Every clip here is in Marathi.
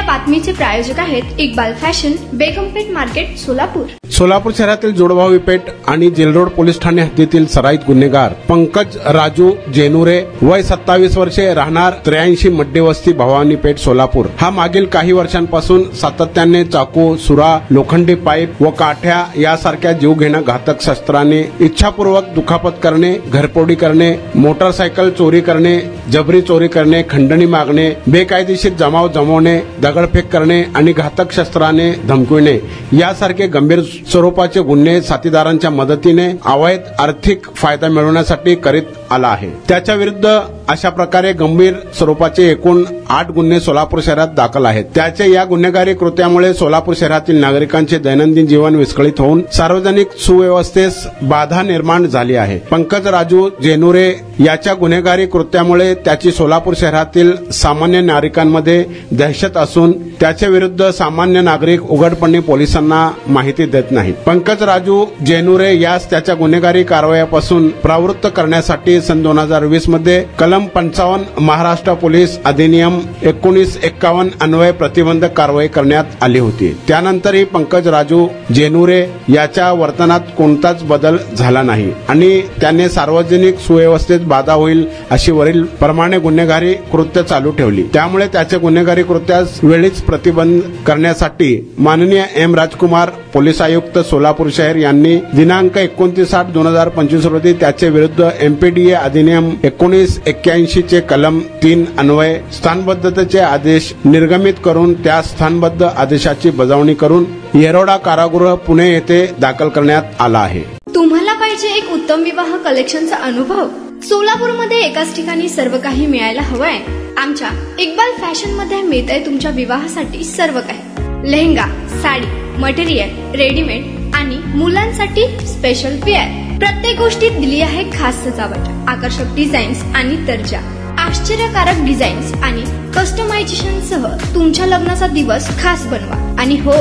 बातमीचे प्रायोजक आहेत इक्बाल फॅशन, बेगमपेठ मार्केट, सोलापूर। सोलापूर शहरातील जोडभावी पेठ आणि जेलरोड पोलीस ठाणे हद्दीतील सराईत गुन्हेगार पंकज राजू जेनुरे वय 27 वर्षे, राहणार 83 मड्डेवस्ती, भवानी पेठ, सोलापूर हा मागील काही वर्षांपासून सातत्याने चाकू, सुरा, लोखंडी पाईप व काठ्या यासारख्या जीवघेण्या घातक शस्त्राने इच्छापूर्वक दुखापत करणे, घरफोडी करणे, मोटरसायकल चोरी करणे, जबरी चोरी करणे, खंडणी मागणे, बेकायदेशीर जमाव जमवणे, दगडफेक करणे आणि घातक शस्त्राने धमकविणे यासारखे गंभीर स्वरूपाचे गुन्हे साथीदारांच्या मदतीने अवैध आर्थिक फायदा मिळवण्यासाठी करीत आला आहे। त्याच्या विरुद्ध अशा प्रकारे गंभीर स्वरूपाचे एकूण 8 गुन्हे सोलापूर शहरात दाखल आहेत। त्याचे या गुन्हेगारी कृत्यामुळे सोलापूर शहरातील नागरिकांचे दैनंदिन जीवन विस्कळीत होऊन सार्वजनिक सुव्यवस्थेस बाधा निर्माण झाली आहे। पंकज राजू जेनुरे याच्या गुन्हेगारी कृत्यामुळे त्याची सोलापूर शहरातील सामान्य नागरिकांमध्ये दहशत असून त्याच्या विरुद्ध सामान्य नागरिक उघडपणे पोलिसांना माहिती देत नाहीत। पंकज राजू जेनुरे यास त्याच्या गुन्हेगारी कारवायापासून प्रवृत्त करण्यासाठी सन 2020 मध्ये कलम 55 महाराष्ट्र पोलीस अधिनियम 1951 अन्वये प्रतिबंधक कारवाई करण्यात आली होती। त्यानंतरही पंकज राजू जेनुरे याच्या वर्तनात कोणताच बदल झाला नाही आणि त्याने सार्वजनिक सुव्यवस्थेत बाधा होईल अशी वरील प्रमाणे गुन्हेगारी कृत्य चालू ठेवली। त्यामुळे त्याच्या गुन्हेगारी कृत्यास वेळीच प्रतिबंध करण्यासाठी माननीय एम राजकुमार पोलीस आयुक्त सोलापूर शहर यांनी दिनांक 29/8/2025 रोजी त्याच्या विरुद्ध एमपीडीए अधिनियम 1981 चे कलम 3 अन्वये स्थानबद्धतेचे आदेश निर्गमित करून त्या स्थानबद्ध आदेशाची बजावणी करून येरोडा कारागृह पुणे येथे दाखल करण्यात आला आहे। तुम्हाला पाहिजे एक उत्तम विवाह कलेक्शनचा अनुभव? सोलापूरमध्ये एकाच ठिकाणी सर्व काही मिळायला हवंय। आमच्या इक्बाल फॅशन मध्ये मिळतंय तुमच्या विवाहासाठी सर्व काही। लेहंगा, साडी, मटेरियल, रेडीमेड आणि मुलांसाठी स्पेशल वेअर। प्रत्येक गोष्टीत दिली आहे खास सजावट, आकर्षक डिझाईन्स आणि दर्जा, आश्चर्यकारक डिझाईन्स आणि कस्टमायझेशन सह तुमच्या लग्नाचा दिवस खास बनवा। आणि हो,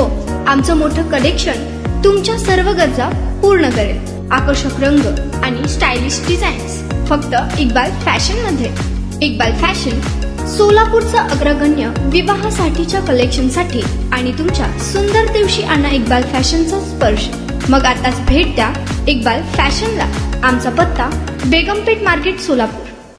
आमचं मोठं कलेक्शन तुमच्या सर्व गरजा पूर्ण करेल। आकर्षक रंग आणि स्टायलिश डिझाईन्स फक्त इक्बाल फॅशन मध्ये। इक्बाल फॅशन सोलापूरचा अग्रगण्य विवाहासाठीच्या कलेक्शनसाठी आणि तुमच्या सुंदर दिवशी आणा इक्बाल फॅशनचा स्पर्श। मग आताच भेट द्या इक्बाल फॅशनला। आमचा पत्ता बेगमपेठ मार्केट, सोलापूर।